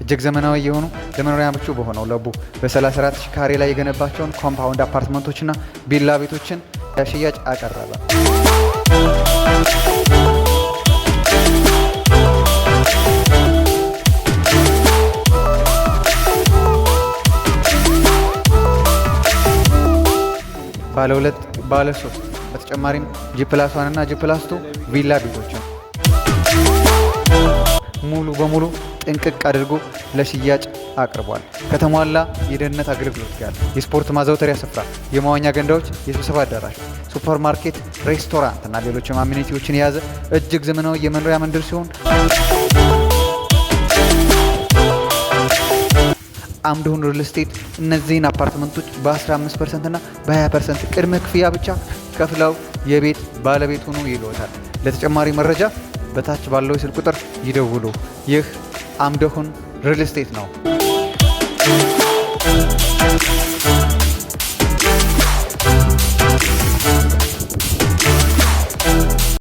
እጅግ ዘመናዊ የሆኑ ለመኖሪያ ምቹ በሆነው ለቡ በ34 ሺህ ካሬ ላይ የገነባቸውን ኮምፓውንድ አፓርትመንቶችና ቪላ ቤቶችን ለሽያጭ አቀረበ። ባለ 2 ባለ 3 በተጨማሪም ጂ+1 እና ጂ+2 ቪላ ቤቶችን ሙሉ በሙሉ ጥንቅቅ አድርጎ ለሽያጭ አቅርቧል። ከተሟላ የደህንነት አገልግሎት ጋር የስፖርት ማዘውተሪያ ስፍራ፣ የመዋኛ ገንዳዎች፣ የስብሰባ አዳራሽ፣ ሱፐርማርኬት፣ ሬስቶራንት እና ሌሎችም አሚኒቲዎችን የያዘ እጅግ ዘመናዊ የመኖሪያ መንደር ሲሆን አምዶሆን ሪል ስቴት እነዚህን አፓርትመንቶች በ15% እና በ20% ቅድመ ክፍያ ብቻ ከፍለው የቤት ባለቤት ሆኑ ይልዎታል። ለተጨማሪ መረጃ በታች ባለው የስልክ ቁጥር ይደውሉ። ይህ አምዶሆን ሪል ስቴት ነው።